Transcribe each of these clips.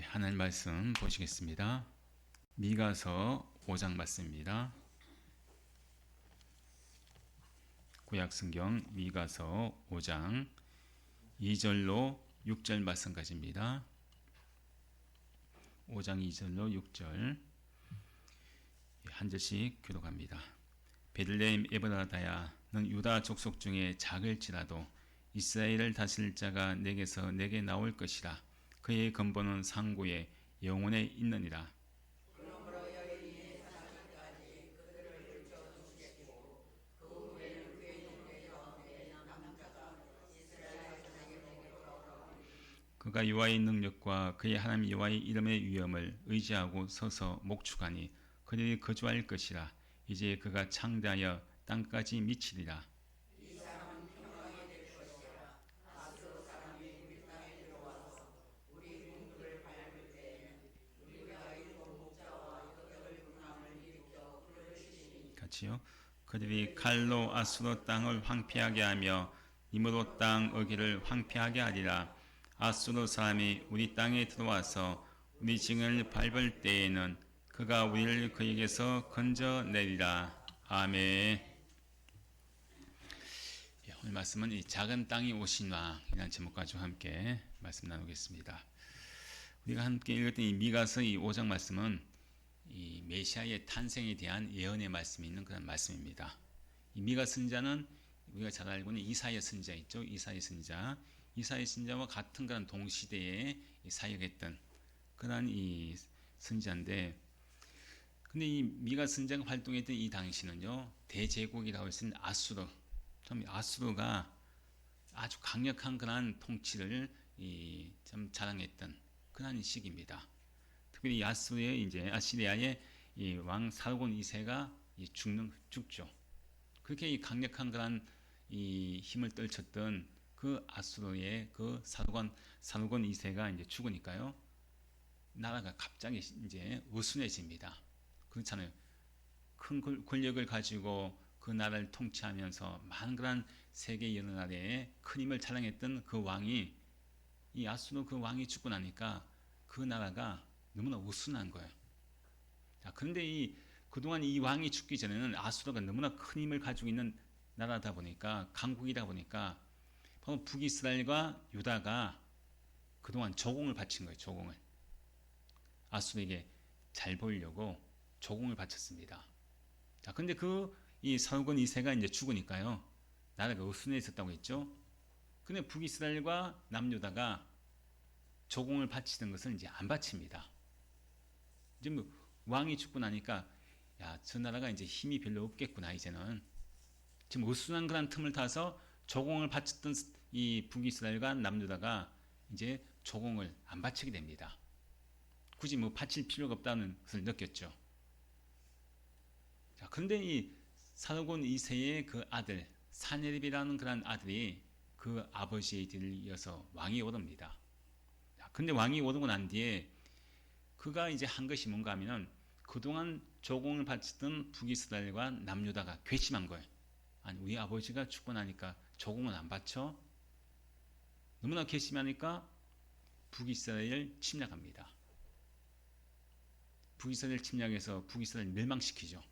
하나님 말씀 보시겠습니다. 미가서 5장 말씀입니다. 구약성경 미가서 5장 2절로 6절 말씀까지입니다. 5장 2절로 6절 한 절씩 교독합니다. 베들레헴 에브라다야, 넌 유다 족속 중에 작을지라도 이스라엘을 다스릴 자가 내게서 내게 나올 것이라. 그의 근본은 상고에 영원에 있느니라. 그가 여호와의 능력과 그의 하나님 여호와의 이름의 위엄을 의지하고 서서 목축하니 그들이 거주할 것이라. 이제 그가 창대하여 땅까지 미치리라. 같이요. 그들이 칼로 아수르 땅을 황폐하게 하며 힘으로 땅 어기를 황폐하게 하리라. 아수르 사람이 우리 땅에 들어와서 우리 징을 밟을 때에는 그가 우리를 그에게서 건져내리라. 아멘. 오늘 말씀은 이 작은 땅이 오신 왕이라는 제목 가지고 함께 말씀 나누겠습니다. 우리가 함께 읽었던 이 미가서 이 5장 말씀은 이 메시아의 탄생에 대한 예언의 말씀이 있는 그런 말씀입니다. 이 미가 선지자는 우리가 잘 알고 있는 이사야 선지자 있죠. 이사야 선지자와 같은 그런 동시대에 사역했던 그런 이 선지자인데, 근데 이 미가 선지자가 활동했던 이 당시는요, 대제국이라고 할 수 있는 아수르가 아주 강력한 그런 통치를 좀 자랑했던 그런 시기입니다. 특별히 아시리아의 이 왕 사르곤 2세가 죽죠. 그렇게 이 강력한 그런 이 힘을 떨쳤던 그 아수르의 그 사르곤 2세가 이제 죽으니까요, 나라가 갑자기 이제 어순해집니다. 그렇잖아요. 큰 권력을 가지고 그 나라를 통치하면서 많은 그런 세계 여러 나라에 큰 힘을 자랑했던 그 왕이, 이 아수르 그 왕이 죽고 나니까 그 나라가 너무나 우순한 거예요. 자, 그런데 그동안 이 왕이 죽기 전에는 아수르가 너무나 큰 힘을 가지고 있는 나라다 보니까, 강국이다 보니까, 바로 북이스라엘과 유다가 그동안 조공을 바친 거예요. 조공을. 아수르에게 잘 보이려고 조공을 바쳤습니다. 자, 근데 이 사르곤 2세가 이제 죽으니까요, 나라가 으순해졌다고 했죠. 근데 북이스라엘과 남유다가 조공을 바치던 것을 이제 안 바칩니다. 이제 뭐 왕이 죽고 나니까, 야, 저 나라가 이제 힘이 별로 없겠구나, 이제는. 지금 으순한 그런 틈을 타서 조공을 바쳤던 이 북이스라엘과 남유다가 이제 조공을 안 바치게 됩니다. 굳이 뭐 바칠 필요가 없다는 것을 느꼈죠. 자, 그런데 이 사르곤 2세의 그 아들, 사네립이라는 그런 아들이 그 아버지의 뒤를 이어서 왕이 오릅니다. 자, 근데 왕이 오르고 난 뒤에 그가 이제 한 것이 뭔가 하면은, 그동안 조공을 바치던 북이스라엘과 남유다가 괘씸한 거예요. 아니, 우리 아버지가 죽고 나니까 조공은 안 바쳐? 너무나 괘씸하니까 북이스라엘을 침략합니다. 북이스라엘 침략해서 북이스라엘 멸망시키죠.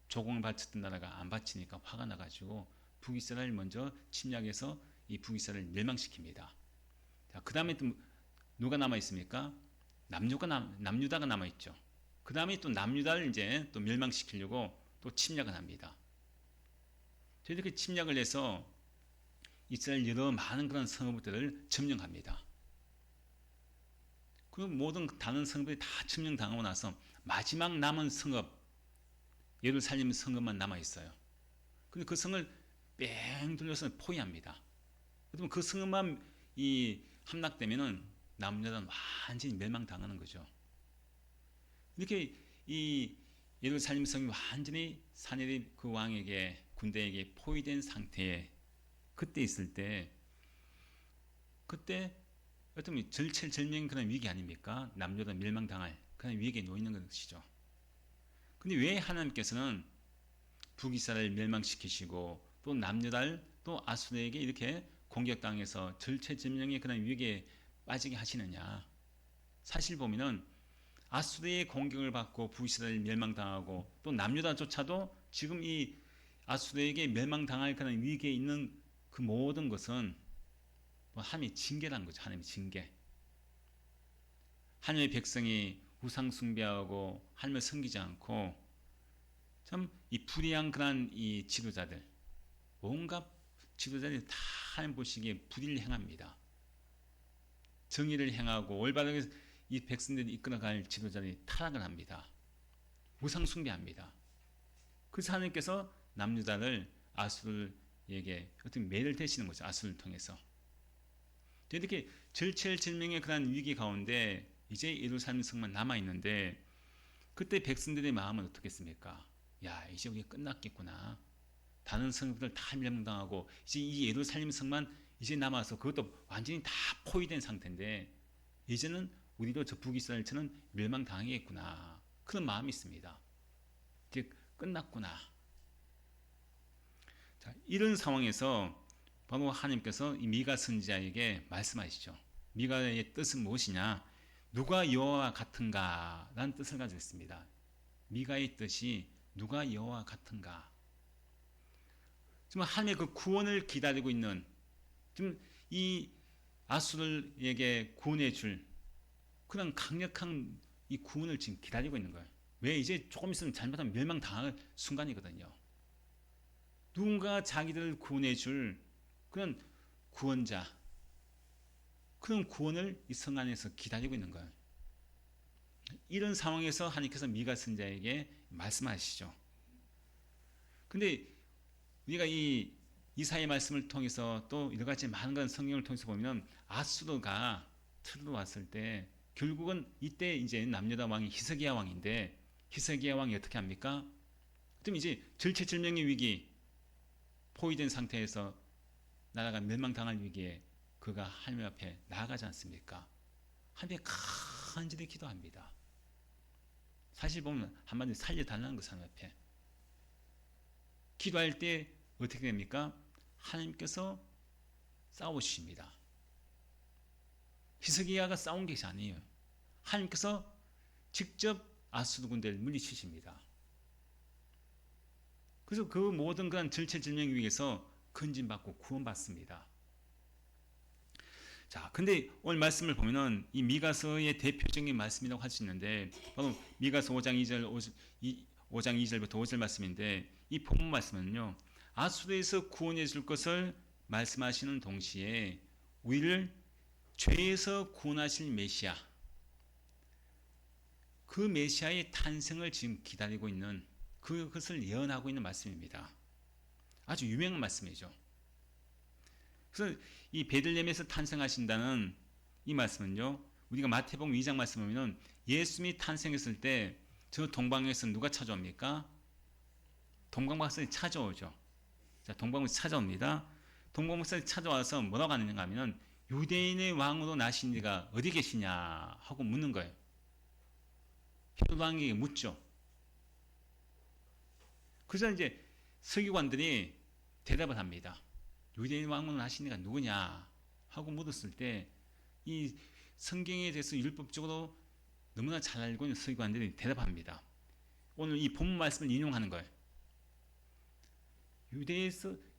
조공을 바쳤던 나라가 안 바치니까 화가 나가지고 북이스라엘 먼저 침략해서 이 북이스라엘을 멸망시킵니다. 자, 그 다음에 또 누가 남아있습니까? 남유다가 남아있죠. 그 다음에 또 남유다를 이제 또 멸망시키려고 또 침략을 합니다. 이렇게 침략을 해서 이스라엘 여러 많은 그런 성읍들을 점령합니다. 그 모든 다른 성읍들이 다 점령당하고 나서 마지막 남은 성읍, 예루살렘 성읍만 남아있어요. 근데 그 성을 뺑 돌려서 포위합니다. 그러면 그 성읍만 함락되면은 남유다는 완전히 멸망당하는 거죠. 이렇게 이 예루살렘 성이 완전히 사네립 그 왕에게, 군대에게 포위된 상태에 그때 있을 때, 그때 어떤 절체절명인 그런 위기 아닙니까? 남유다 멸망당할 그런 위기에 놓이는 것이죠. 근데 왜 하나님께서는 북이스라엘 멸망시키시고 또 남유다를 또 아수르에게 이렇게 공격당해서 절체절명의 그런 위기에 빠지게 하시느냐? 사실 보면은 아수르의 공격을 받고 북이스라엘 멸망당하고 또 남유다조차도 지금 이 아수르에게 멸망당할 그런 위기에 있는 그 모든 것은 하나님의 징계란 거죠. 하나님의 징계. 하나님의 백성이 우상 숭배하고 하나님을 섬기지 않고 참 이 불의한 그런 이 지도자들, 온갖 지도자들이 다 하나님 보시기에 불의를 행합니다. 정의를 행하고 올바르게 이 백성들이 이끌어갈 지도자들이 타락을 합니다. 우상 숭배합니다. 그래서 하나님께서 남유다를 아수르에게 어떻게 매를 대시는 거죠. 아수르를 통해서. 이렇게 절체절명의 그런 위기 가운데 이제 예루살렘 성만 남아 있는데 그때 백성들의 마음은 어떻겠습니까? 야, 이제 우리 끝났겠구나. 다른 성들 다 멸망당하고 이제 이 예루살렘 성만 이제 남아서 그것도 완전히 다 포위된 상태인데 이제는 우리도 저 북이스라엘처럼 멸망당하겠구나. 그런 마음이 있습니다. 이제 끝났구나. 자, 이런 상황에서 바로 하나님께서 이 미가 선지자에게 말씀하시죠. 미가의 뜻은 무엇이냐? 누가 여호와 같은가? 라는 뜻을 가지고 있습니다. 미가의 뜻이 누가 여호와 같은가? 지금 하나님의 그 구원을 기다리고 있는 지금 이 아수르에게 구원해 줄 그런 강력한 이 구원을 지금 기다리고 있는 거예요. 왜? 이제 조금 있으면 잘못하면 멸망당할 순간이거든요. 누군가 자기들을 구원해 줄 그런 구원자, 그런 구원을 이 성 안에서 기다리고 있는 거예요. 이런 상황에서 하나님께서 미가 선지자에게 말씀하시죠. 근데 우리가 이 이사야의 말씀을 통해서 또 여러 가지 많은 건 성경을 통해서 보면 아수르가 들어왔을 때 결국은 이때 이제 남유다 왕이 히스기야 왕인데 히스기야 왕이 어떻게 합니까? 그럼 이제 절체절명의 위기, 포위된 상태에서 나라가 멸망당할 위기에 그가 하나님 앞에 나아가지 않습니까? 하나님께 간절히 기도합니다. 사실 보면 한마디로 살려달라는 거 하나님 앞에. 기도할 때 어떻게 됩니까? 하나님께서 싸우십니다. 히스기야가 싸운 것이 아니에요. 하나님께서 직접 아수르 군대를 물리치십니다. 그래서 그 모든 그런 절체절명 위에서 건진받고 구원받습니다. 자, 근데 오늘 말씀을 보면은 이 미가서의 대표적인 말씀이라고 할 수 있는데 바로 미가서 5장 2절부터 5절 말씀인데 이 본문 말씀은요. 아수르에서 구원해 줄 것을 말씀하시는 동시에 우리를 죄에서 구원하실 메시아, 그 메시아의 탄생을 지금 기다리고 있는 그것을 예언하고 있는 말씀입니다. 아주 유명한 말씀이죠. 그래서 이 베들레헴에서 탄생하신다는 이 말씀은요. 우리가 마태복음 2장 말씀 보면 예수님이 탄생했을 때 저 동방에서 누가 찾아옵니까? 동방박사들이 찾아오죠. 자, 동방박사들이 찾아옵니다. 동방박사들이 찾아와서 뭐라고 하는가 하면 유대인의 왕으로 나신 이가 어디 계시냐 하고 묻는 거예요. 헤롯 왕에게 묻죠. 그래서 이제 서기관들이 대답을 합니다. 유대인 왕으로 나신 이가 누구냐 하고 물었을 때 이 성경에 대해서 율법적으로 너무나 잘 알고 있는 서기관들이 대답합니다. 오늘 이 본문 말씀을 인용하는 거예요.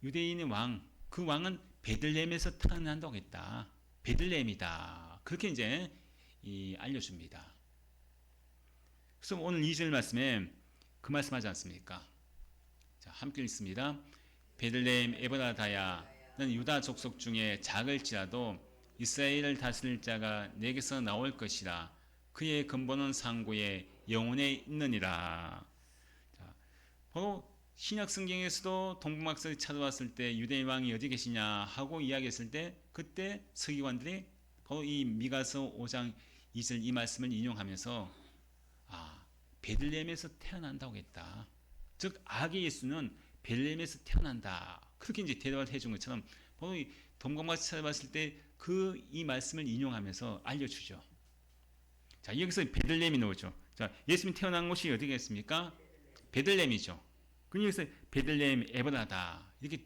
유대인의 왕, 그 왕은 베들레헴에서 태어난다고 했다. 베들레헴이다. 그렇게 이제 알려줍니다. 그래서 오늘 2절 말씀에 그 말씀하지 않습니까? 자, 함께 읽습니다. 베들레헴 에브라다야는 유다 족속 중에 작을지라도 이스라엘을 다스릴 자가 내게서 나올 것이라. 그의 근본은 상고에 영원에 있느니라. 자, 바로 신약 성경에서도 동방박사들이 찾아왔을 때 유대인 왕이 어디 계시냐 하고 이야기했을 때 그때 서기관들이 바로 이 미가서 5장 2절 이 말씀을 인용하면서 베들레헴에서 태어난다고 했다. 즉 아기 예수는 베들레헴에서 태어난다. 그렇게 이제 대답을 해준 것처럼 바로 이 동방박사 찾아봤을 때 그 이 말씀을 인용하면서 알려주죠. 자, 여기서 베들레헴이 나오죠. 자, 예수님이 태어난 곳이 어디겠습니까? 베들레헴이죠. 그럼 여기서 베들레헴 에브라다 이렇게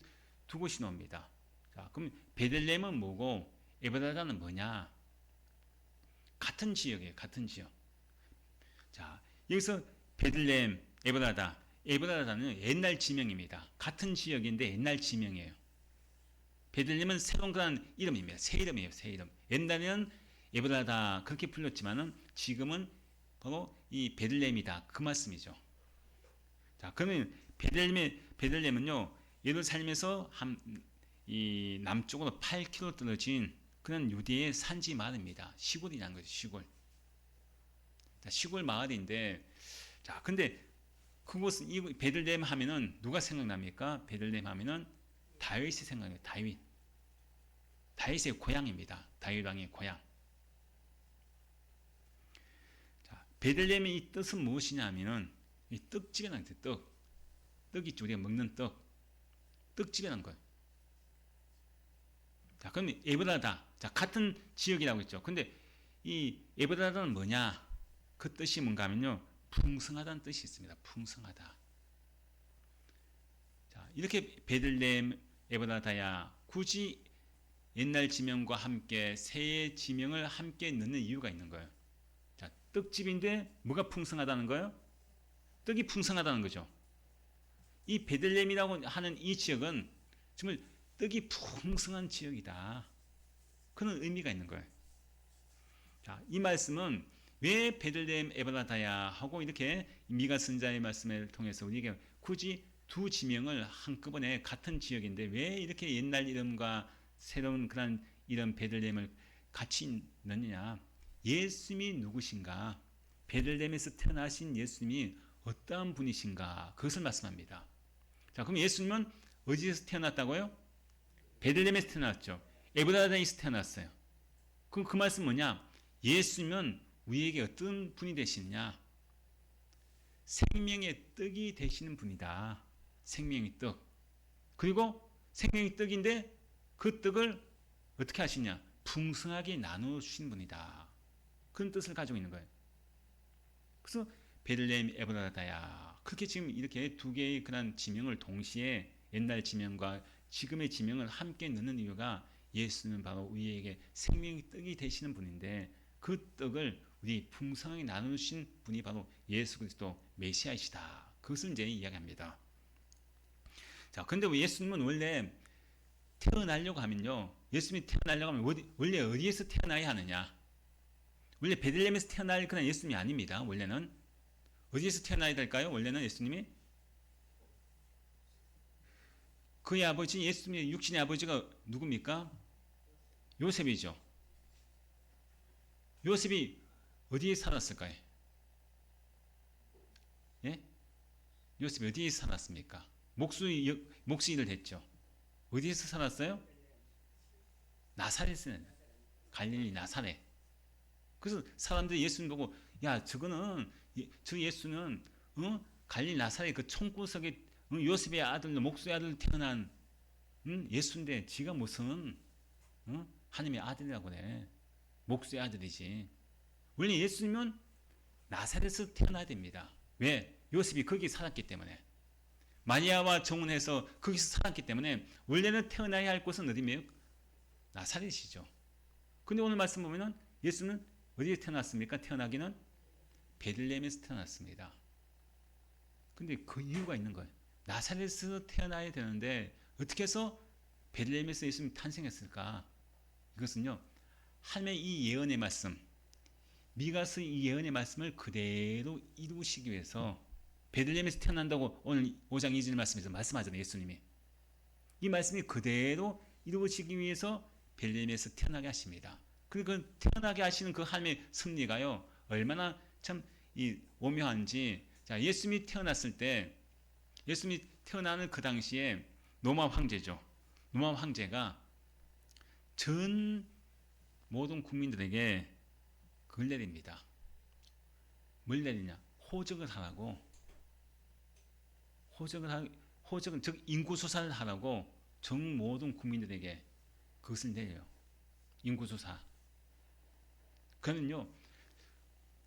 두 곳이 나옵니다. 자, 그럼 베들레헴은 뭐고 에브라다는 뭐냐? 같은 지역이에요. 같은 지역. 자, 여기서 베들레헴, 에브라다. 에브라다는 옛날 지명입니다. 같은 지역인데 옛날 지명이에요. 베들레헴은 새로운 그런 이름입니다. 새 이름이에요. 새 이름. 옛날에는 에브라다 그렇게 불렸지만은 지금은 바로 이 베들레헴이다. 그 말씀이죠. 자, 그러면 베들레헴은요, 예루살렘에서 이 남쪽으로 8km 떨어진 그런 유대의 산지 마을입니다. 시골이라는 거죠. 시골. 자, 시골 마을인데, 자, 근데 그곳은 이 베들레헴 하면은 누가 생각납니까? 베들레헴 하면은 다윗이 생각나요. 다윗. 다윗의 고향입니다. 다윗 왕의 고향. 자, 베들레헴의 이 뜻은 무엇이냐 하면은 이 떡집이라는 뜻, 떡. 떡이 우리가 먹는 떡. 떡집이라는 거예요. 자, 그럼 에브라다. 자, 같은 지역이라고 했죠. 근데 이 에브라다는 뭐냐? 그 뜻이 뭔가 하면요. 풍성하다는 뜻이 있습니다. 풍성하다. 자, 이렇게 베들레헴 에브라다야 굳이 옛날 지명과 함께 새의 지명을 함께 넣는 이유가 있는 거예요. 자, 떡집인데 뭐가 풍성하다는 거예요? 떡이 풍성하다는 거죠. 이 베들레헴이라고 하는 이 지역은 정말 떡이 풍성한 지역이다. 그런 의미가 있는 거예요. 자, 이 말씀은 왜 베들레헴 에브라다야 하고 이렇게 미가 선자의 말씀을 통해서 우리에게 굳이 두 지명을 한꺼번에 같은 지역인데 왜 이렇게 옛날 이름과 새로운 그런 이름 베들레헴을 같이 넣느냐? 예수님이 누구신가? 베들레헴에서 태어나신 예수님이 어떠한 분이신가? 그것을 말씀합니다. 자, 그럼 예수님은 어디에서 태어났다고요? 베들레헴에서 태어났죠. 에브라다에서 태어났어요. 그럼 그 말씀 뭐냐? 예수님은 우리에게 어떤 분이 되시느냐? 생명의 떡이 되시는 분이다. 생명의 떡. 그리고 생명의 떡인데 그 떡을 어떻게 하시냐? 풍성하게 나누어 주신 분이다. 그런 뜻을 가지고 있는 거예요. 그래서 베들레헴 에브라다야. 그렇게 지금 이렇게 두 개의 그런 지명을 동시에 옛날 지명과 지금의 지명을 함께 넣는 이유가 예수는 바로 우리에게 생명의 떡이 되시는 분인데 그 떡을 우리 풍성하게 나누신 분이 바로 예수 그리스도 메시아이시다. 그것을 이제 이야기합니다. 자, 근데 예수님은 원래 태어나려고 하면요. 예수님이 태어나려고 하면 원래 어디에서 태어나야 하느냐? 원래 베들레헴에서 태어날 그런 예수님이 아닙니다. 원래는 어디에서 태어나야 될까요? 원래는 예수님이 그의 아버지 예수님의 육신의 아버지가 누굽니까? 요셉이죠. 요셉이 어디에 살았을까요? 예? 요셉이 어디에 살았습니까? 목수일을 했죠. 어디에서 살았어요? 나사렛에, 갈릴리 나사렛. 그래서 사람들이 예수님 보고 야 저거는 저 예수는 갈릴리 나사렛 그 총구석에 요셉의 아들 목수의 아들 태어난 예수인데 지가 무슨 하나님의 아들이라고 그래. 목수의 아들이지. 원래 예수님은 나사렛에서 태어나야 됩니다. 왜? 요셉이 거기 살았기 때문에. 마리아와 정혼해서 거기서 살았기 때문에 원래는 태어나야 할 곳은 어디며? 나사렛이죠. 근데 오늘 말씀 보면은 예수는 어디에 태어났습니까? 태어나기는 베들레헴에서 태어났습니다. 근데 그 이유가 있는 거예요. 나사렛에서 태어나야 되는데 어떻게 해서 베들레헴에서 예수님이 탄생했을까? 이것은요. 하나님의 이 예언의 말씀, 미가서 이 예언의 말씀을 그대로 이루시기 위해서 베들레헴에서 태어난다고 오늘 5장 2절 말씀에서 말씀하잖아요. 예수님이. 이 말씀이 그대로 이루어지기 위해서 베들레헴에서 태어나게 하십니다. 그리고 그 태어나게 하시는 그 하나님의 섭리가요. 얼마나 참 오묘한지. 자, 예수님이 태어났을 때 예수님이 태어나는 그 당시에 로마 황제죠. 로마 황제가 전 모든 국민들에게 그걸 내립니다. 뭘 내리냐? 호적을 하라고. 호적은 즉 인구조사를 하라고 전 모든 국민들에게 그것을 내려요. 인구조사. 그러면요.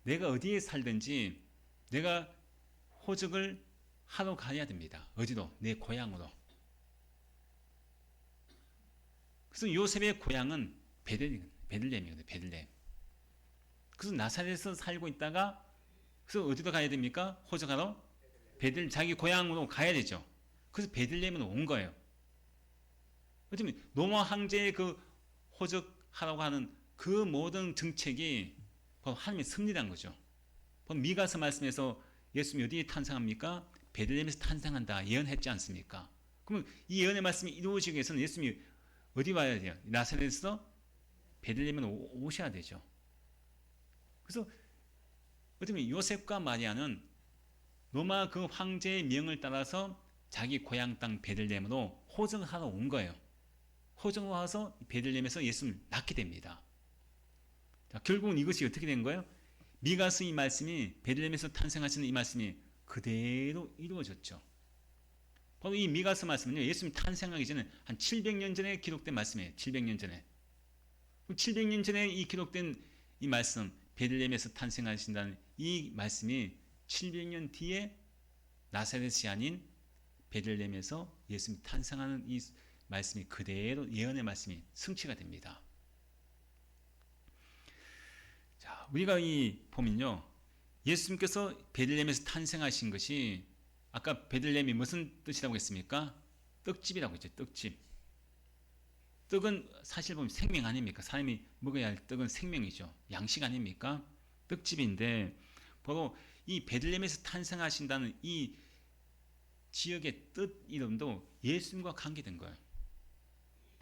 내가 어디에 살든지 내가 호적을 하러 가야 됩니다. 어디로? 내 고향으로. 그래서 요셉의 고향은 베들레헴이거든요. 베들레헴. 그래서 나사렛에서 살고 있다가 그래서 어디로 가야 됩니까? 호적하러 베들 자기 고향으로 가야 되죠. 그래서 베들레헴으로 온 거예요. 어쩌면 로마 황제의 그 호적하라고 하는 그 모든 정책이 바로 하나님의 섭리란 거죠. 바로 미가서 말씀에서 예수님이 어디에 탄생합니까? 베들레헴에서 탄생한다 예언했지 않습니까? 그러면 이 예언의 말씀이 이루어지기 위해서는 예수님이 어디 와야 돼요? 나사렛에서 베들레헴으로 오셔야 되죠. 그래서 어쩌면 요셉과 마리아는 로마 그 황제의 명을 따라서 자기 고향 땅 베들레헴으로 호정하러 온 거예요. 호정을 와서 베들레헴에서 예수님을 낳게 됩니다. 자, 결국은 이것이 어떻게 된 거예요? 미가서 이 말씀이 베들레헴에서 탄생하시는 이 말씀이 그대로 이루어졌죠. 바로 이 미가서 말씀은요, 예수님 탄생하기 전에 한 700년 전에 기록된 말씀이에요. 700년 전에. 700년 전에 이 기록된 이 말씀, 베들레헴에서 탄생하신다는 이 말씀이 700년 뒤에 나사렛이 아닌 베들레헴에서 예수님 탄생하는 이 말씀이 그대로 예언의 말씀이 성취가 됩니다. 자, 우리가 이 보면요, 예수님께서 베들레헴에서 탄생하신 것이 아까 베들레헴이 무슨 뜻이라고 했습니까? 떡집이라고 했죠. 떡집. 떡은 사실 보면 생명 아닙니까? 사람이 먹어야 할 떡은 생명이죠. 양식 아닙니까? 떡집인데 바로 이 베들레헴에서 탄생하신다는 이 지역의 뜻 이름도 예수님과 관계된 거예요.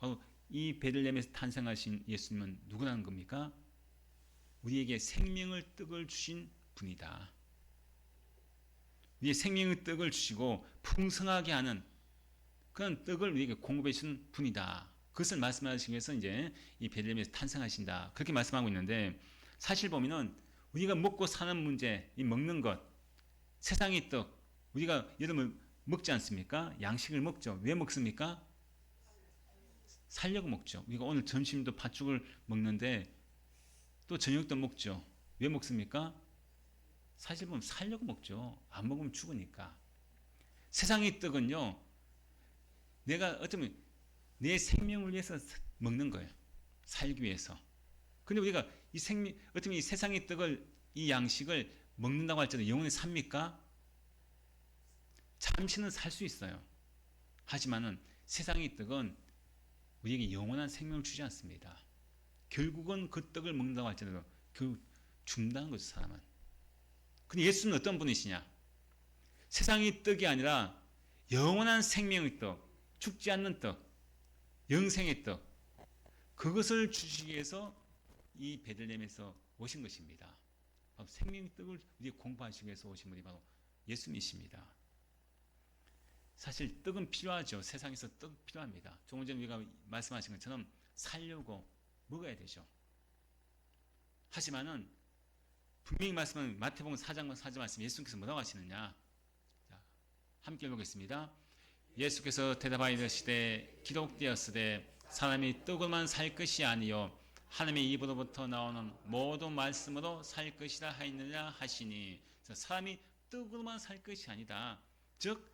바로 이 베들레헴에서 탄생하신 예수님은 누구라는 겁니까? 우리에게 생명의 떡을 주신 분이다. 우리의 생명의 떡을 주시고 풍성하게 하는 그런 떡을 우리에게 공급해 주신 분이다. 그것을 말씀하시기 위해서 이제 이 베들레헴에서 탄생하신다. 그렇게 말씀하고 있는데 사실 보면은 우리가 먹고 사는 문제, 이 먹는 것, 세상의 떡, 우리가 여러분 먹지 않습니까? 양식을 먹죠. 왜 먹습니까? 살려고 먹죠. 우리가 오늘 점심도 팥죽을 먹는데 또 저녁도 먹죠. 왜 먹습니까? 사실 보면 살려고 먹죠. 안 먹으면 죽으니까. 세상의 떡은요, 내가 어쩌면 내 생명을 위해서 먹는 거예요. 살기 위해서. 근데 우리가 이 생명, 어쩌면 이 세상의 떡을, 이 양식을 먹는다고 할지라도 영원히 삽니까? 잠시는 살 수 있어요. 하지만은 세상의 떡은 우리에게 영원한 생명을 주지 않습니다. 결국은 그 떡을 먹는다고 할지라도 결국 죽는다는 거죠, 사람은. 근데 예수는 어떤 분이시냐? 세상의 떡이 아니라 영원한 생명의 떡, 죽지 않는 떡, 영생의 떡, 그것을 주시기 위해서 이 베들레헴에서 오신 것입니다. 바로 생명의 떡을 우리 공부하시기 위해서 오신 분이 바로 예수님이십니다. 사실 떡은 필요하죠. 세상에서 떡 필요합니다. 조금 전에 우리가 말씀하신 것처럼 살려고 먹어야 되죠. 하지만은 분명히 말씀은 마태복음 4장 4절 말씀 예수님께서 뭐라고 하시느냐? 자, 함께 읽겠습니다. 예수께서 대답하여 이르시되 기록되었으되 사람이 떡으로만 살 것이 아니요 하나님의 입으로부터 나오는 모든 말씀으로 살 것이라 하였느냐 하시니, 사람이 떡으로만 살 것이 아니다. 즉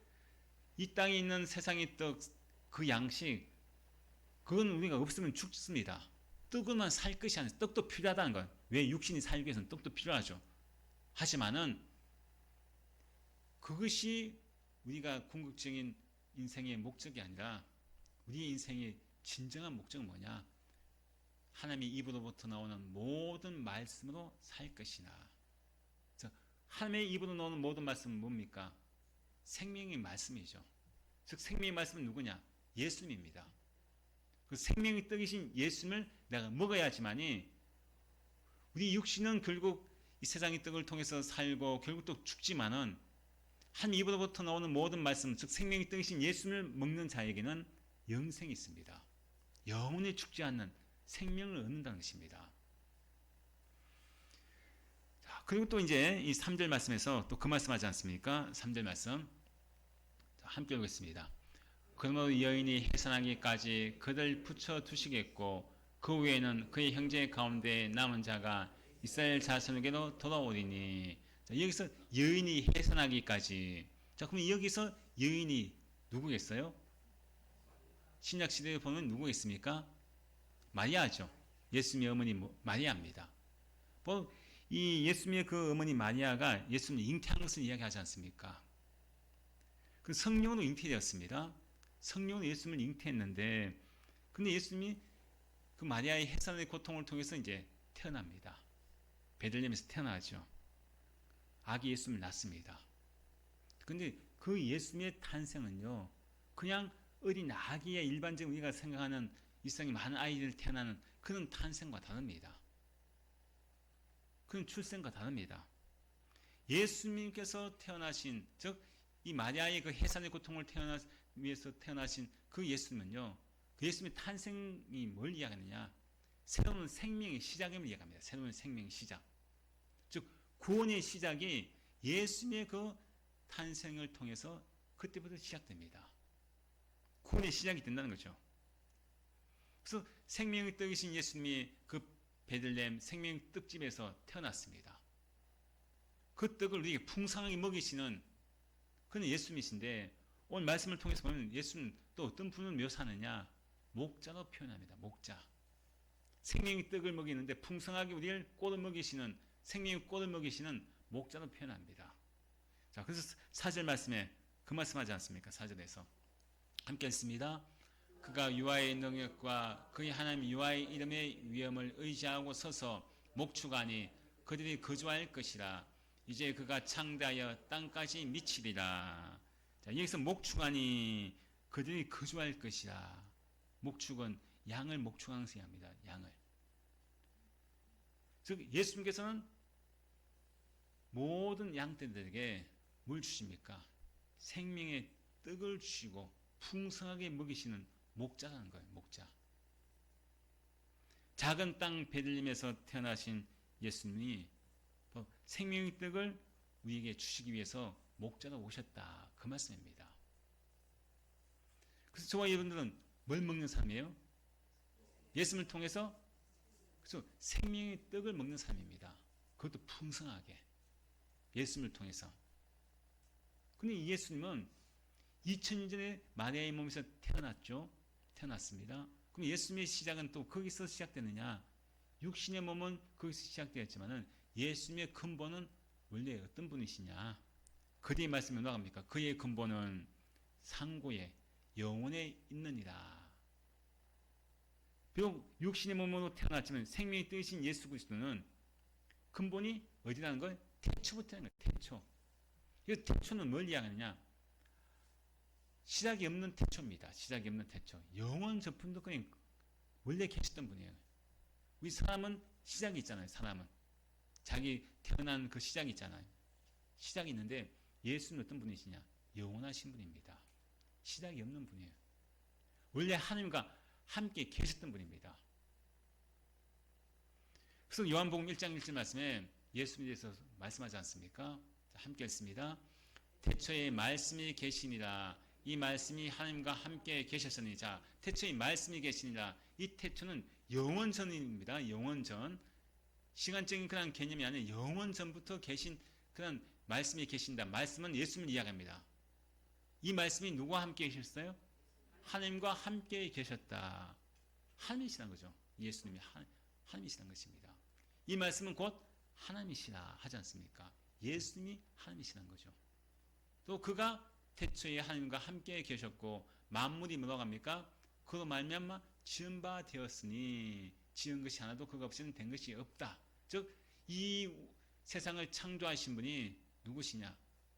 이 땅에 있는 세상의 떡, 그 양식, 그건 우리가 없으면 죽습니다. 떡으로만 살 것이 아니라 떡도 필요하다는 것. 왜 육신이 살기 위해서는 떡도 필요하죠. 하지만은 그것이 우리가 궁극적인 인생의 목적이 아니라 우리의 인생의 진정한 목적은 뭐냐? 하나님의 입으로부터 나오는 모든 말씀으로 살 것이나. 하나님의 입으로 나오는 모든 말씀은 뭡니까? 생명의 말씀이죠. 즉 생명의 말씀은 누구냐? 예수님입니다. 그 생명의 떡이신 예수님을 내가 먹어야지만이 우리 육신은 결국 이 세상의 떡을 통해서 살고 결국 또 죽지만은 한 입으로부터 나오는 모든 말씀, 즉 생명의 떡이신 예수님을 먹는 자에게는 영생이 있습니다. 영원히 죽지 않는 생명을 얻는다는 것입니다. 자, 그리고 또 이제 이 3절 말씀에서 또 그 말씀하지 않습니까? 3절 말씀 함께 읽겠습니다. 그러므로 여인이 해산하기까지 그들 붙여 두시겠고 그 후에는 그의 형제 가운데 남은 자가 이스라엘 자손에게로 돌아오리니. 자, 여기서 여인이 해산하기까지. 자, 그럼 여기서 여인이 누구겠어요? 신약 시대에 보면 누구겠습니까? 마리아죠. 예수님의 어머니 마리아입니다. 뭐 이 예수님의 그 어머니 마리아가 예수님을 잉태한 것을 이야기하지 않습니까? 그 성령으로 잉태되었습니다. 성령으로 예수님을 잉태했는데, 근데 예수님이 그 마리아의 해산의 고통을 통해서 이제 태어납니다. 베들레헴에서 태어나죠. 아기 예수님을 낳습니다. 근데 그 예수님의 탄생은요, 그냥 어린 아기의 일반적인 우리가 생각하는 일상에 많은 아이들 태어나는 그런 탄생과 다릅니다. 그런 출생과 다릅니다. 예수님께서 태어나신, 즉 이 마리아의 그 해산의 고통을 위해서 태어나신 그 예수님은요, 그 예수님의 탄생이 뭘 이야기하느냐? 새로운 생명의 시작임을 이야기합니다. 새로운 생명의 시작. 즉 구원의 시작이 예수님의 그 탄생을 통해서 그때부터 시작됩니다. 구원의 시작이 된다는 거죠. 그래서 생명의 떡이신 예수님이 그 베들레헴 생명의 떡집에서 태어났습니다. 그 떡을 우리에게 풍성하게 먹이시는 그는 예수님이신데, 오늘 말씀을 통해서 보면 예수는 또 어떤 분을 묘사하느냐? 목자로 표현합니다. 목자. 생명의 떡을 먹이는데 풍성하게 우리를 꼴을 먹이시는, 생명의 꼴을 먹이시는 목자로 표현합니다. 자, 그래서 4절 말씀에 그 말씀하지 않습니까? 4절에서 함께 읽습니다. 그가 유아의 능력과 그의 하나님 유아의 이름의 위엄을 의지하고 서서 목축하니 그들이 거주할 것이라. 이제 그가 창대하여 땅까지 미치리라. 자, 여기서 목축하니 그들이 거주할 것이라. 목축은 양을 목축하는 것을 합니다. 양을. 즉 예수님께서는 모든 양떼들에게 뭘 주십니까? 생명의 떡을 주시고 풍성하게 먹이시는 목자라는 거예요. 목자. 작은 땅 베들레헴에서 태어나신 예수님이 생명의 떡을 우리에게 주시기 위해서 목자로 오셨다. 그 말씀입니다. 그래서 저와 여러분들은 뭘 먹는 삶이에요? 예수님을 통해서 그래서 생명의 떡을 먹는 삶입니다. 그것도 풍성하게 예수님을 통해서. 근데 이 예수님은 2000년 전에 마리아의 몸에서 태어났죠. 태어났습니다. 그럼 예수님의 시작은 또 거기서 시작되느냐? 육신의 몸은 거기서 시작되었지만은 예수님의 근본은 원래 어떤 분이시냐? 그의 말씀이 나갑니까? 그의 근본은 상고에 영원에 있느니라. 비록 육신의 몸으로 태어났지만 생명의 뜻인 예수 그리스도는 근본이 어디라는 걸? 태초부터라는 거예요. 태초. 이 태초는 뭘 이야기하느냐? 시작이 없는 태초입니다. 시작이 없는 태초. 영원 저품도 그냥 원래 계셨던 분이에요. 우리 사람은 시작이 있잖아요. 사람은 자기 태어난 그 시작이 있잖아요. 시작이 있는데 예수는 어떤 분이시냐? 영원하신 분입니다. 시작이 없는 분이에요. 원래 하나님과 함께 계셨던 분입니다. 그래서 요한복음 1장 1절 말씀에 예수님에 대해서 말씀하지 않습니까? 자, 함께 읽습니다. 태초에 말씀이 계시니라. 이 말씀이 하나님과 함께 계셨으니. 자, 태초에 말씀이 계시니라. 이 태초는 영원전입니다. 영원전. 시간적인 그런 개념이 아니라 영원전부터 계신 그런 말씀이 계신다. 말씀은 예수님을 이야기합니다. 이 말씀이 누구와 함께 계셨어요? 하나님과 함께 계셨다. 하나님이시라는 거죠. 예수님이 하나님이시라는 것입니다. 이 말씀은 곧 하나님이시라 하지 않습니까? 예수님이 하나님이시라는 거죠. 또 그가 태초에 하나님과 함께 계셨고 만물이 뭐라고 합니까? 그로 말미암아 지은 바 되었으니 지은 것이 하나도 그가 없이는 된 것이 없다. 즉 이 세상을 창조하신 분이 누구시냐?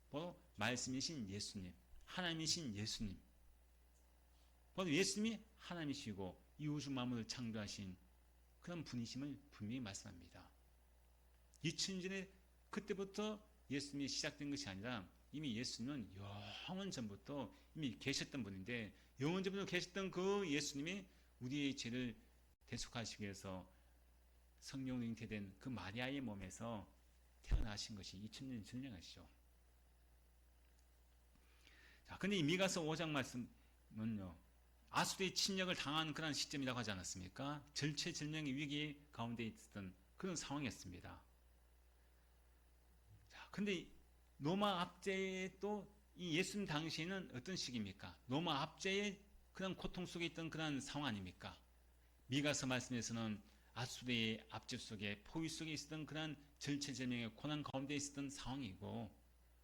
바로 말씀이신 예수님, 하나님이신 예수님. 바로 예수님이 하나님이시고 이 우주 만물을 창조하신 그런 분이심을 분명히 말씀합니다. 2000년 전에 그때부터 예수님이 시작된 것이 아니라 이미 예수님은 영원 전부터 이미 계셨던 분인데, 영원 전부터 계셨던 그 예수님이 우리의 죄를 대속하시기 위해서 성령으로 잉태된 그 마리아의 몸에서 태어나신 것이 2000년 전령하시죠. 자, 근데 이 미가서 5장 말씀은요, 아수르의 침략을 당한 그런 시점이라고 하지 않았습니까? 절체절명의 위기 가운데 있었던 그런 상황이었습니다. 자, 근데 로마 압제에 또 이 예수님 당시에는 어떤 시기입니까? 로마 압제의 그런 고통 속에 있던 그런 상황 아닙니까? 미가서 말씀에서는 아수르의 압제 속에 포위 속에 있었던 그런 절체절명의 고난 가운데 있었던 상황이고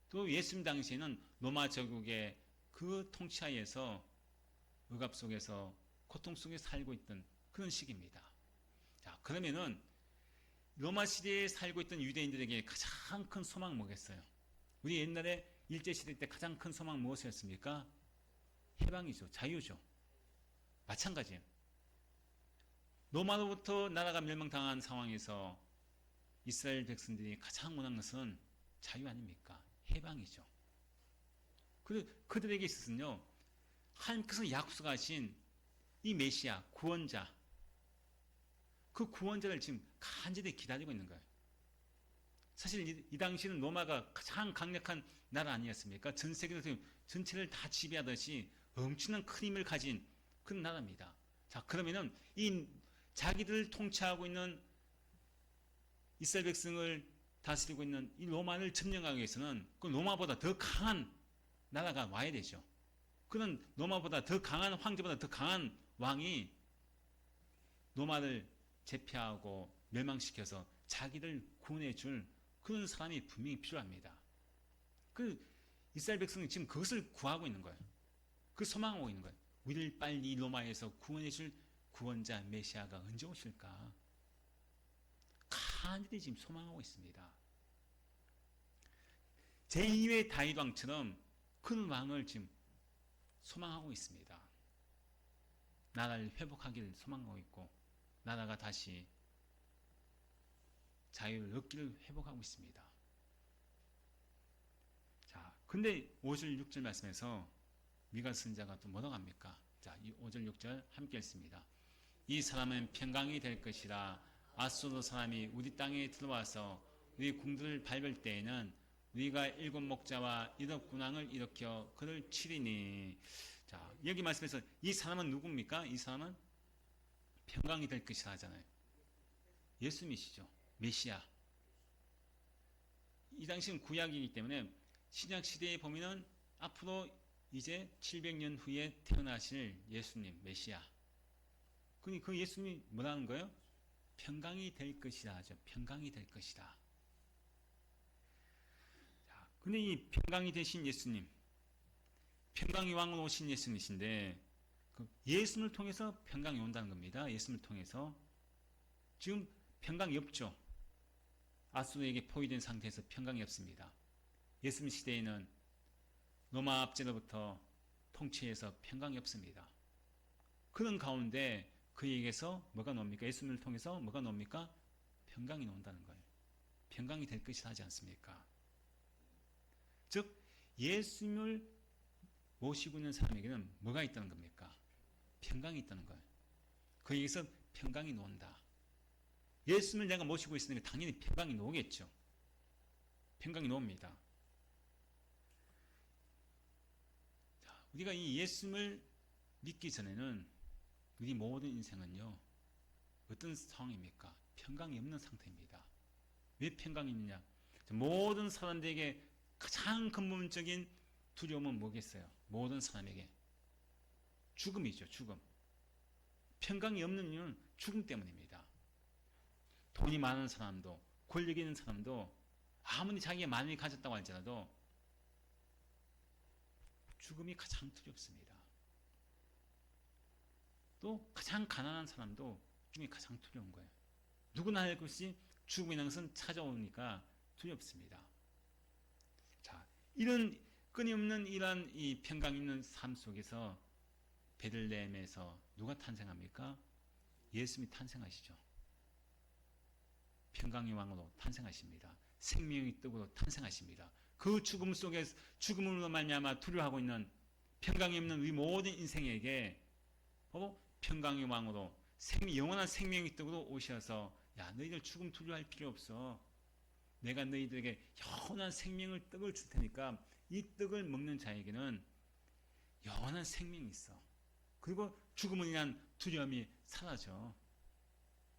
또 예수님 당시에는 로마 제국의 그 통치하에서 억압 속에서 고통 속에 살고 있던 그런 시기입니다. 자, 그러면은 로마 시대에 살고 있던 유대인들에게 가장 큰 소망 뭐겠어요? 우리 옛날에 일제시대 때 가장 큰 소망 무엇이었습니까? 해방이죠. 자유죠. 마찬가지예요. 로마로부터 나라가 멸망당한 상황에서 이스라엘 백성들이 가장 원하는 것은 자유 아닙니까? 해방이죠. 그들에게 있어서는요, 하나님께서 약속하신 이 메시아, 구원자, 그 구원자를 지금 간절히 기다리고 있는 거예요. 사실 이 당시는 로마가 가장 강력한 나라 아니었습니까? 전 세계에서 전체를 다 지배하듯이 엄청난 큰 힘을 가진 그런 나라입니다. 자, 그러면은 이 자기들을 통치하고 있는 이스라엘 백성을 다스리고 있는 이 로마를 점령하기 위해서는 그 로마보다 더 강한 나라가 와야 되죠. 그런 로마보다 더 강한 황제보다 더 강한 왕이 로마를 제패하고 멸망시켜서 자기를 구원해 줄 그런 사람이 분명히 필요합니다. 그 이스라엘 백성이 지금 그것을 구하고 있는 거예요. 그 소망하고 있는 거예요. 우리를 빨리 로마에서 구원해 줄 구원자 메시아가 언제 오실까? 간절히 지금 소망하고 있습니다. 제2의 다윗 왕처럼 큰 왕을 지금 소망하고 있습니다. 나라를 회복하기를 소망하고 있고 나라가 다시 자유를 얻기를 회복하고 있습니다. 자, 근데 5절 6절 말씀에서 미가 선지자가 또 뭐라고 합니까? 자, 이 5절 6절 함께 읽습니다. 이 사람은 평강이 될 것이라. 아수르 사람이 우리 땅에 들어와서 우리 궁들을 밟을 때에는 우리가 일곱 목자와 일곱 군왕을 일으켜 그를 치리니. 자, 여기 말씀에서 이 사람은 누굽니까? 이 사람은 평강이 될 것이라 하잖아요. 예수님이시죠. 메시아. 이 당시는 구약이기 때문에 신약 시대에 보면은 앞으로 이제 700년 후에 태어나실 예수님, 메시아. 그 예수님이 뭐라는 거예요? 평강이 될 것이다 하죠. 평강이 될 것이다. 자, 근데 이 평강이 되신 예수님, 평강의 왕으로 오신 예수님이신데 그 예수님을 통해서 평강이 온다는 겁니다. 예수님을 통해서. 지금 평강이 없죠. 아수르에게 포위된 상태에서 평강이 없습니다. 예수님 시대에는 로마 압제로부터 통치해서 평강이 없습니다. 그런 가운데 그에게서 뭐가 나옵니까? 예수님을 통해서 뭐가 나옵니까? 평강이 나온다는 거예요. 평강이 될 것이라 하지 않습니까? 즉 예수님을 모시고 있는 사람에게는 뭐가 있다는 겁니까? 평강이 있다는 거예요. 그에게서 평강이 나온다. 예수님을 내가 모시고 있으니까 당연히 평강이 나오겠죠. 평강이 나옵니다. 자, 우리가 이 예수님을 믿기 전에는 우리 모든 인생은요, 어떤 상황입니까? 평강이 없는 상태입니다. 왜 평강이 있느냐? 모든 사람들에게 가장 근본적인 두려움은 뭐겠어요? 모든 사람에게 죽음이죠. 죽음. 평강이 없는 이유는 죽음 때문입니다. 돈이 많은 사람도 권력이 있는 사람도 아무리 자기가 많이 가졌다고 할지라도 죽음이 가장 두렵습니다. 또 가장 가난한 사람도 죽음이 가장 두려운 거예요. 누구나 할 것이 죽음이라는 것은 찾아오니까 두렵습니다. 자, 이런 끊임없는 이러한 이 평강 있는 삶 속에서 베들레헴에서 누가 탄생합니까? 예수님이 탄생하시죠. 평강의 왕으로 탄생하십니다. 생명의 떡으로 탄생하십니다. 그 죽음 속에 죽음으로 말미암아 두려워하고 있는 평강이 없는 우리 모든 인생에게 바로 평강의 왕으로 영원한 생명의 떡으로 오셔서 야, 너희들 죽음 두려워할 필요 없어. 내가 너희들에게 영원한 생명의 떡을 줄 테니까 이 떡을 먹는 자에게는 영원한 생명이 있어. 그리고 죽음을 인한 두려움이 사라져.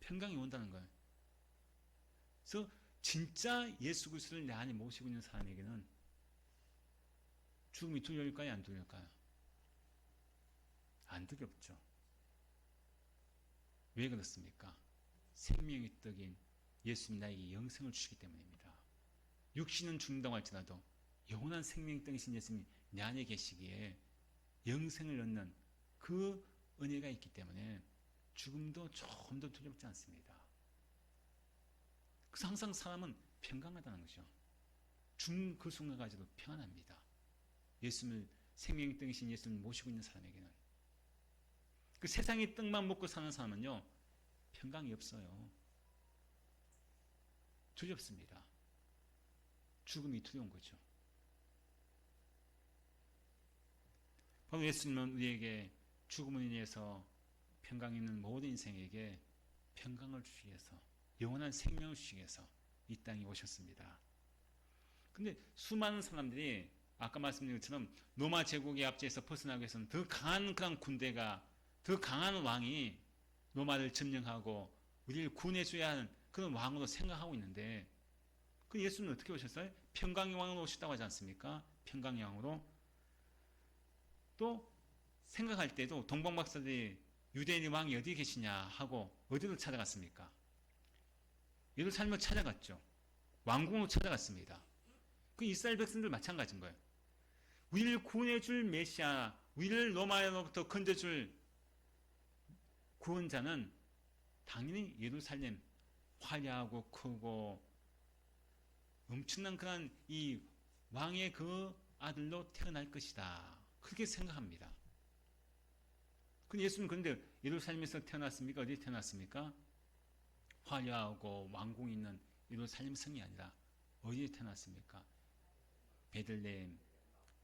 평강이 온다는 거예요. 그래서 진짜 예수 그리스도를 내 안에 모시고 있는 사람에게는 죽음이 두려울까요? 안 두려울까요? 안 두렵죠. 왜 그렇습니까? 생명의 떡인 예수님이 나에게 영생을 주시기 때문입니다. 육신은 죽는다고 할지라도 영원한 생명의 떡이신 예수님이 내 안에 계시기에 영생을 얻는 그 은혜가 있기 때문에 죽음도 조금도 두렵지 않습니다. 그래서 항상 사람은 평강하다는 거죠. 죽는 그 순간까지도 평안합니다. 예수님을 생명의 떡이신 예수님을 모시고 있는 사람에게는. 그 세상의 떡만 먹고 사는 사람은요 평강이 없어요. 두렵습니다. 죽음이 두려운 거죠. 바로 예수님은 우리에게 죽음을 인해서 평강 있는 모든 인생에게 평강을 주시기 위해서 영원한 생명을 주시기 위해서 이 땅에 오셨습니다. 근데 수많은 사람들이 아까 말씀드린 것처럼 로마 제국의 압제에서 벗어나기 위해서는 더 강한 그런 군대가 더 강한 왕이 로마를 점령하고 우리를 구원해줘야 하는 그런 왕으로 생각하고 있는데 그 예수님은 어떻게 오셨어요? 평강의 왕으로 오셨다고 하지 않습니까? 평강의 왕으로. 또 생각할 때도 동방박사들이 유대인의 왕이 어디에 계시냐 하고 어디로 찾아갔습니까? 예루살렘을 찾아갔죠. 왕궁으로 찾아갔습니다. 그 이스라엘 백성들 마찬가지인 거예요. 우리를 구원해줄 메시아, 우리를 로마로부터 건져줄 구원자는 당연히 예루살렘 화려하고 크고 엄청난 그런 이 왕의 그 아들로 태어날 것이다. 그렇게 생각합니다. 근데 예수님은 그런데 예루살렘에서 태어났습니까? 어디에 태어났습니까? 화려하고 왕궁이 있는 예루살렘 성이 아니라 어디에 태어났습니까? 베들레헴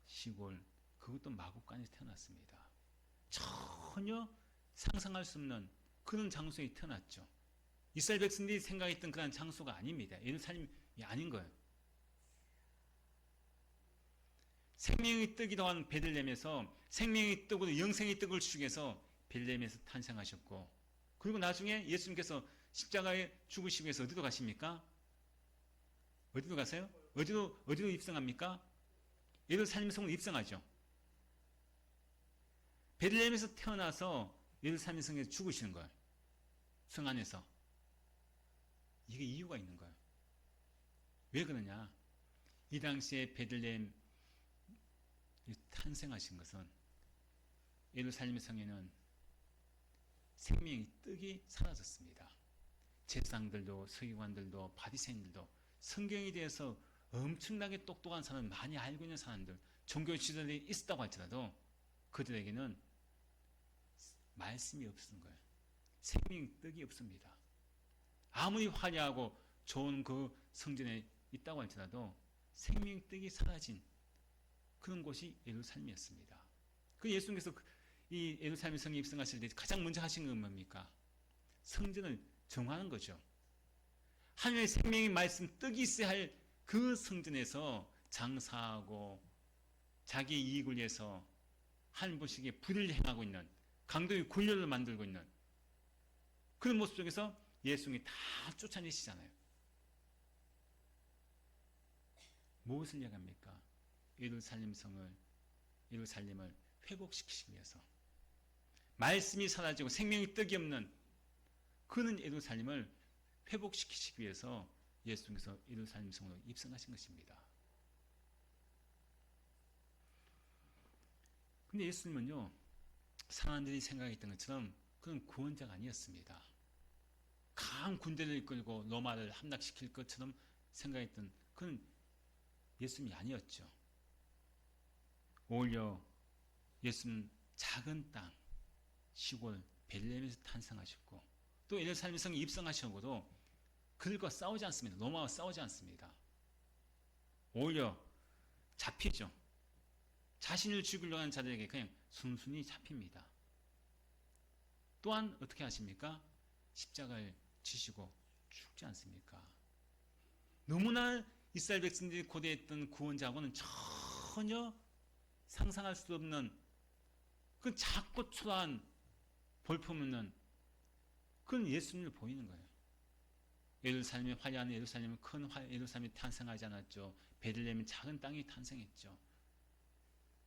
시골, 그것도 마구간에서 태어났습니다. 전혀 상상할 수 없는 그런 장소에 태어났죠. 이스라엘 백성들이 생각했던 그런 장소가 아닙니다. 예루살렘이 아닌 거예요. 생명의 떡이 더한 베들레헴에서 생명의 떡으로 영생의 떡을 주기 위해서 베들레헴에서 탄생하셨고, 그리고 나중에 예수님께서 십자가에 죽으시기 위해서 어디로 가십니까? 어디로 가세요? 어디로 입성합니까? 예루살렘 성으로 입성하죠. 베들레헴에서 태어나서 예루살렘 성에서 죽으시는 거예요. 성 안에서. 이게 이유가 있는 거예요. 왜 그러냐? 이 당시에 베들레헴 탄생하신 것은 예루살렘 성에는 생명의 떡이 사라졌습니다. 제사장들도 서기관들도 바리새인들도 성경에 대해서 엄청나게 똑똑한 사람, 많이 알고 있는 사람들, 종교 지도자들이 있었다고 할지라도 그들에게는 말씀이 없는 거예요. 생명의 떡이 없습니다. 아무리 화려하고 좋은 그 성전에 있다고 할지라도 생명의 떡이 사라진 그런 곳이 예루살렘이었습니다. 그 예수님께서 이 예루살렘 성에 입성하실 때 가장 먼저 하신 건 뭡니까? 성전을 정하는 거죠. 하나님의 생명의 말씀, 떡이 있어야 할 그 성전에서 장사하고 자기 이익을 위해서 하나님 보시기에 불의를 행하고 있는, 강도의 권력을 만들고 있는 그런 모습 속에서 예수님이 다 쫓아내시잖아요. 무엇을 얘기합니까? 예루살렘을 회복시키기 위해서, 말씀이 사라지고 생명의 떡이 없는 그는 예루살렘을 회복시키시기 위해서 예수님께서 예루살렘 성으로 입성하신 것입니다. 근데 예수님은요, 사람들이 생각했던 것처럼 그런 구원자가 아니었습니다. 강한 군대를 이끌고 로마를 함락시킬 것처럼 생각했던 그런 예수님이 아니었죠. 오히려 예수는 작은 땅, 시골 베들레헴에서 탄생하셨고, 또 예루살렘 성에 입성하셔고도 그들과 싸우지 않습니다. 로마와 싸우지 않습니다. 오히려 잡히죠. 자신을 죽이려고 하는 자들에게 그냥 순순히 잡힙니다. 또한 어떻게 하십니까? 십자가를 지시고 죽지 않습니까? 너무나 이스라엘 백성들이 고대했던 구원자하고는 전혀 상상할 수 없는 그 작고 초라한 볼품없는 그런 예수님을 보이는 거예요. 예루살렘이 화려한 예루살렘은 큰 예루살렘이 탄생하지 않았죠. 베들레헴은 작은 땅이 탄생했죠.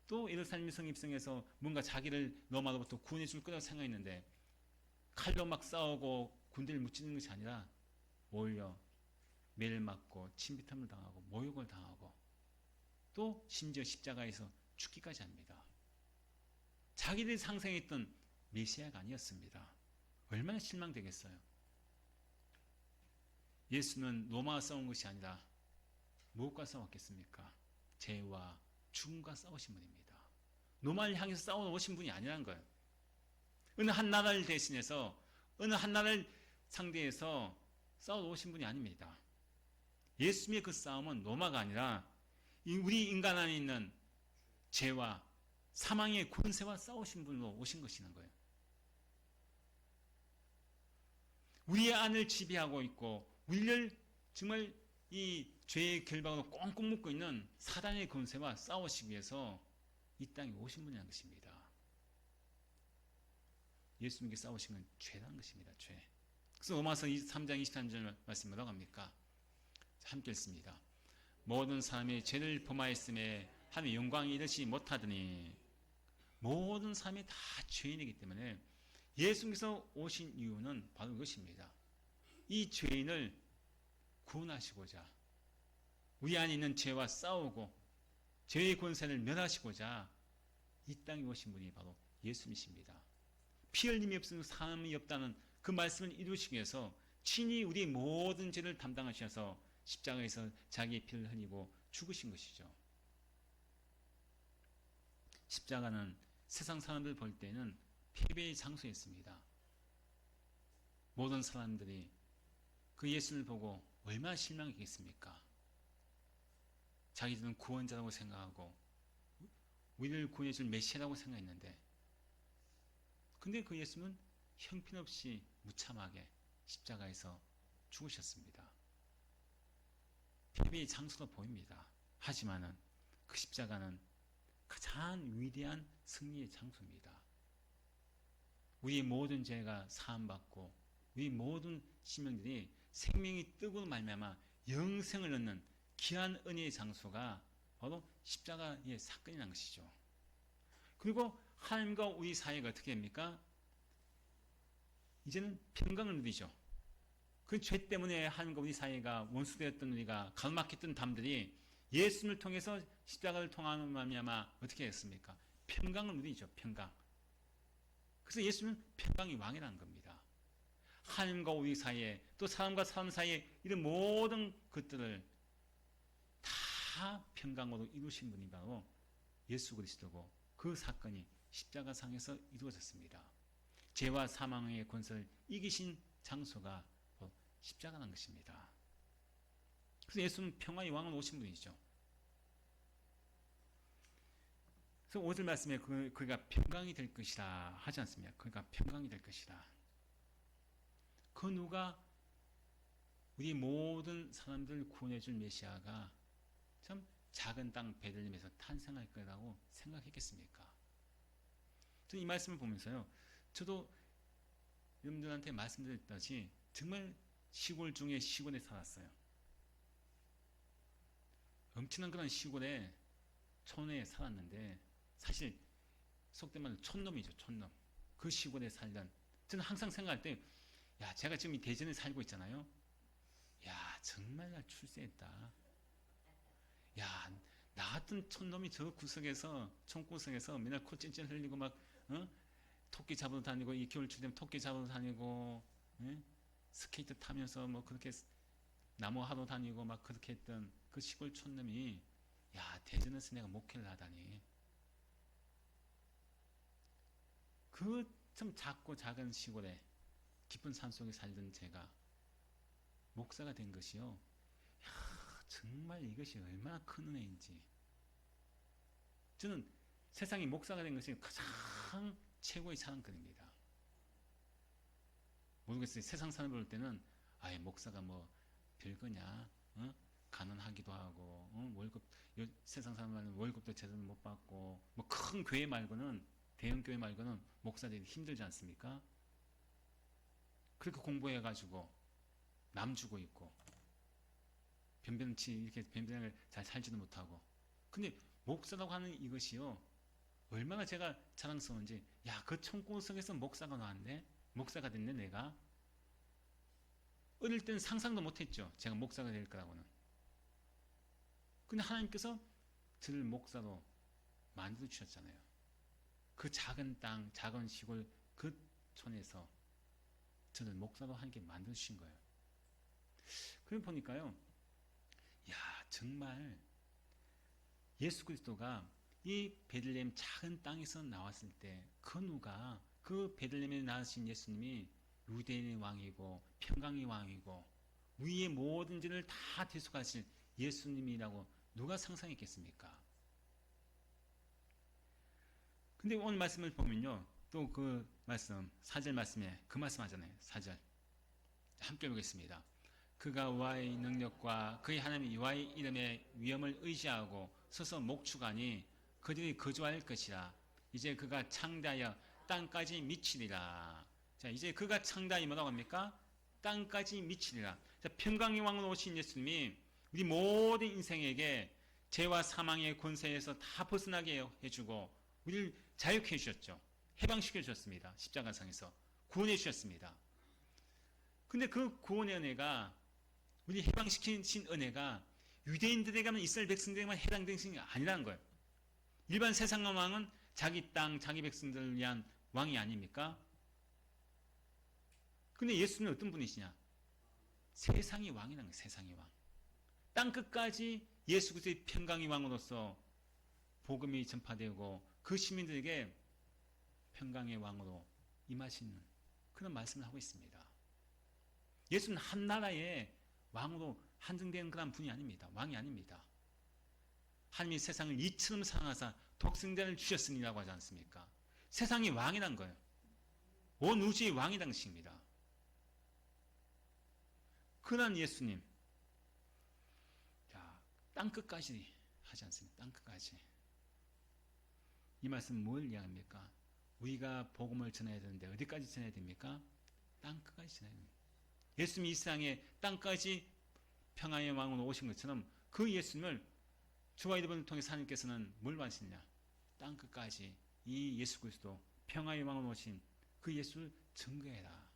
또 예루살렘 성 입성해서 뭔가 자기를 로마로부터 구원해 줄 거라고 생각했는데 칼로 막 싸우고 군대를 무찌르는 것이 아니라 오히려 매를 맞고 침비탐을 당하고 모욕을 당하고 또 심지어 십자가에서 죽기까지 합니다. 자기들이 상상했던 메시아가 아니었습니다. 얼마나 실망되겠어요. 예수는 로마와 싸운 것이 아니라 무엇과 싸웠겠습니까? 죄와 죽음과 싸우신 분입니다. 로마를 향해서 싸워 오신 분이 아니라는 거예요. 어느 한 나라를 대신해서 어느 한 나라를 상대해서 싸워 오신 분이 아닙니다. 예수님의 그 싸움은 로마가 아니라 우리 인간 안에 있는 죄와 사망의 권세와 싸우신 분으로 오신 것이라는 거예요. 우리의 안을 지배하고 있고 우리를 정말 이 죄의 결박으로 꽁꽁 묶고 있는 사단의 권세와 싸우시기 위해서 이 땅에 오신 분이라는 것입니다. 예수님께 싸우신 건 죄라는 것입니다. 죄. 그래서 로마서 3장 23절 말씀 뭐라고 합니까? 함께 읽습니다. 모든 사람이 죄를 범하였음에 하나님의 영광이 이르지 못하더니 모든 사람이 다 죄인이기 때문에 예수님께서 오신 이유는 바로 이것입니다. 이 죄인을 구원하시고자 우리 안에 있는 죄와 싸우고 죄의 권세를 멸하시고자 이 땅에 오신 분이 바로 예수님이십니다. 피 흘림이 없으면 사함이 없다는 그 말씀을 이루시기 위해서 친히 우리의 모든 죄를 담당하셔서 십자가에서 자기의 피를 흘리고 죽으신 것이죠. 십자가는 세상 사람들 볼 때는 패배의 장소였습니다. 모든 사람들이 그 예수를 보고 얼마나 실망했겠습니까? 자기들은 구원자라고 생각하고 우리를 구원해줄 메시아라고 생각했는데 근데 그 예수는 형편없이 무참하게 십자가에서 죽으셨습니다. 패배의 장소로 보입니다. 하지만은 그 십자가는 가장 위대한 승리의 장소입니다. 우리의 모든 죄가 사함받고 우리 모든 심령들이 생명이 뜨고 말미암아 영생을 얻는 귀한 은혜의 장소가 바로 십자가의 사건이라는 것이죠. 그리고 하나님과 우리 사이가 어떻게 됩니까? 이제는 평강을 누리죠. 그 죄 때문에 하나님과 우리 사이가 원수되었던 우리가 가로막혔던 담들이 예수님을 통해서 십자가를 통하는 말미암아 어떻게 했습니까? 평강을 누리죠. 평강. 그래서 예수는 평강의 왕이라는 겁니다. 하나님과 우리 사이에 또 사람과 사람 사이에 이런 모든 것들을 다 평강으로 이루신 분이 바로 예수 그리스도고 그 사건이 십자가상에서 이루어졌습니다. 죄와 사망의 권세를 이기신 장소가 십자가라는 것입니다. 그래서 예수는 평화의 왕으로 오신 분이죠. 그래서 5절 말씀에 그가 평강이 될 것이라 하지 않습니까? 그가 평강이 될 것이라. 그 누가 우리 모든 사람들을 구원해 줄 메시아가 참 작은 땅 베들레헴에서 탄생할 거라고 생각했겠습니까? 저는 이 말씀을 보면서요. 저도 여러분들한테 말씀드렸듯이 정말 시골 중에 시골에 살았어요. 엄청난 그런 시골에 촌에 살았는데 사실 속된 말로 촌놈이죠. 촌놈. 그 시골에 살던 저는 항상 생각할 때 야, 제가 지금 이 대전에 살고 있잖아요. 야, 정말 날 출세했다. 야, 나 같은 촌놈이 저 구석에서 촌구석에서 맨날 코 찔찔 흘리고 막 토끼 잡으러 다니고 이 겨울철 되면 토끼 잡으러 다니고 스케이트 타면서 뭐 그렇게 나무 하러 다니고 막 그렇게 했던 그 시골 촌놈이 야, 대전에서 내가 목회를 하다니. 그 참 작고 작은 시골에 깊은 산속에 살던 제가 목사가 된 것이요. 야, 정말 이것이 얼마나 큰 은혜인지. 저는 세상에 목사가 된 것이 가장 최고의 자랑거리입니다. 모르겠어요. 세상 사람 볼 때는 아예 목사가 뭐 별거냐, 가난하기도 하고, 월급 세상 사람 말은 월급도 제대로 못 받고, 뭐 큰 교회 말고는 대형 교회 말고는 목사들이 힘들지 않습니까? 그렇게 공부해가지고 남 주고 있고 변변치 이렇게 변변하게 잘 살지도 못하고. 근데 목사라고 하는 이것이요. 얼마나 제가 자랑스러운지. 야, 그 총구석에서 목사가 나왔네. 목사가 됐네 내가. 어릴 때는 상상도 못했죠. 제가 목사가 될 거라고는. 근데 하나님께서 저를 목사로 만들어 주셨잖아요. 그 작은 땅, 작은 시골 그 촌에서 저를 목사로 하나님께 만들어 주신 거예요. 그걸 보니까요, 야, 정말 예수 그리스도가 이 베들레헴 작은 땅에서 나왔을 때 그 누가 그 베들레헴에 나으신 예수님이 유대인의 왕이고 평강의 왕이고 위의 모든 죄를 다 대속하실 예수님이라고 누가 상상했겠습니까? 근데 오늘 말씀을 보면요, 또 그 말씀 4절 말씀에 그 말씀 하잖아요. 4절 함께 보겠습니다. 그가 여호와의 능력과 그의 하나님 여호와의 이름의 위엄을 의지하고 서서 목축하니 그들이 거주할 것이라. 이제 그가 창대하여 땅까지 미치리라. 자, 이제 그가 창대하여 뭐라고 합니까? 땅까지 미치리라. 자, 평강의 왕으로 오신 예수님이 우리 모든 인생에게 죄와 사망의 권세에서 다 벗어나게 해주고 우리를 자유케 해주셨죠. 해방시켜 주셨습니다. 십자가상에서 구원해 주셨습니다. 근데 그 구원의 은혜가, 우리 해방시키신 은혜가 유대인들에게만, 이스라엘 백성들에게만 해당되는 것이 아니라는 거예요. 일반 세상 왕은 자기 땅, 자기 백성들을 위한 왕이 아닙니까? 근데 예수님은 어떤 분이시냐? 세상의 왕이라는 거예요. 세상의 왕. 땅 끝까지 예수 그리스도의 평강의 왕으로서 복음이 전파되고 그 시민들에게 평강의 왕으로 임하시는 그런 말씀을 하고 있습니다. 예수는 한 나라의 왕으로 한정되는 그런 분이 아닙니다. 왕이 아닙니다. 하나님이 세상을 이처럼 사랑하사 독생자를 주셨으니라고 하지 않습니까? 세상의 왕이란 거예요. 온 우주의 왕이란 것입니다. 그런 예수님, 자, 땅 끝까지 하지 않습니까? 땅 끝까지. 이 말씀은 뭘 이야기합니까? 우리가 복음을 전해야 되는데 어디까지 전해야 됩니까? 땅 끝까지 전해야 됩니다. 예수님이 이 세상에 땅까지 평화의 왕으로 오신 것처럼 그 예수님을 주와 여러분을 통해서 하나님께서는 뭘 하시느냐? 땅 끝까지 이 예수 그리스도 평화의 왕으로 오신 그 예수를 증거해라.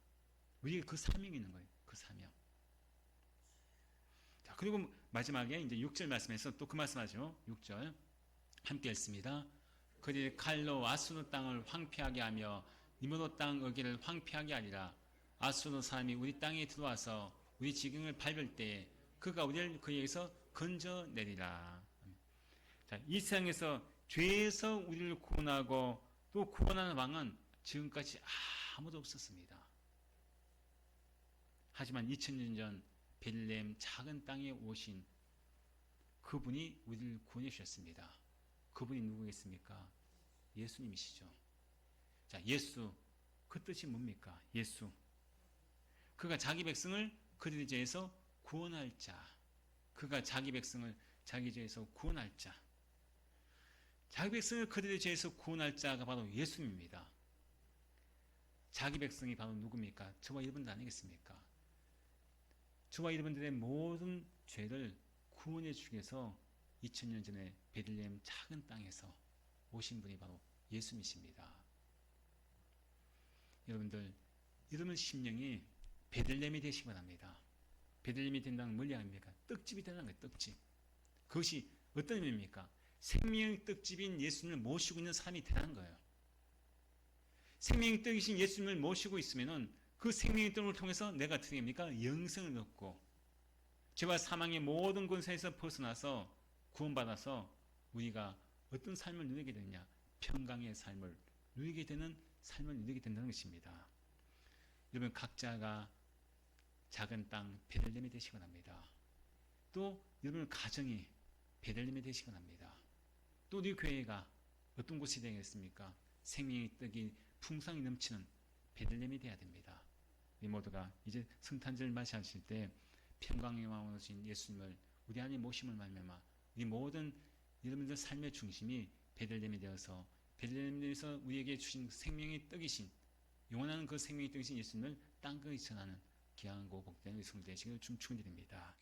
우리에게 그 사명이 있는 거예요. 그 사명. 자, 그리고 마지막에 이제 6절 말씀에서 또 그 말씀하죠. 6절 함께 읽습니다. 그들이 칼로 아수르 땅을 황폐하게 하며 니므롯 땅 어기를 황폐하게 하리라. 아수르 사람이 우리 땅에 들어와서 우리 지경을 밟을 때에 그가 우리를 그에게서 건져내리라. 자, 이 세상에서 죄에서 우리를 구원하고 또 구원하는 왕은 지금까지 아무도 없었습니다. 하지만 2000년 전 베들레헴 작은 땅에 오신 그분이 우리를 구원해 주셨습니다. 그분이 누구겠습니까? 예수님이시죠. 자, 예수, 그 뜻이 뭡니까? 예수. 그가 자기 백성을 그들의 죄에서 구원할 자. 그가 자기 백성을 자기 죄에서 구원할 자. 자기 백성을 그들의 죄에서 구원할 자가 바로 예수님입니다. 자기 백성이 바로 누굽니까? 저와 여러분들 아니겠습니까? 저와 여러분들의 모든 죄를 구원해 주기 위해서 2000년 전에 베들레헴 작은 땅에서 오신 분이 바로 예수님이십니다. 여러분들, 여러분 심령이 베들레헴이 되시기 바랍니다. 베들레헴이 된다는 뭘 이야기합니까? 떡집이 되는 거예요. 떡집. 그것이 어떤 의미입니까? 생명의 떡집인 예수님을 모시고 있는 사람이 되는 거예요. 생명의 떡이신 예수님을 모시고 있으면은 그 생명의 떡을 통해서 내가 어떻게 됩니까? 영생을 얻고 죄와 사망의 모든 권세에서 벗어나서 구원받아서 우리가 어떤 삶을 누리게 되느냐? 평강의 삶을 누리게 되는 삶을 누리게 된다는 것입니다. 여러분 각자가 작은 땅 베들레헴이 되시기 바랍니다. 또 여러분 가정이 베들레헴이 되시기 바랍니다. 또 우리 교회가 어떤 곳이 되겠습니까? 생명의 떡이 풍성히 넘치는 베들레헴이 되어야 됩니다. 우리 모두가 이제 성탄절 맞이하실 때 평강의 왕으로 오신 예수님을 우리 안에 모심을 말미암아 우리 모든 여러분들 삶의 중심이 베들레헴이 되어서 베들레헴에서 우리에게 주신 생명의 떡이신 영원한 그 생명의 떡이신 예수님을 땅끝에 전하는 귀한 복된 성도 되시기를 축원드립니다.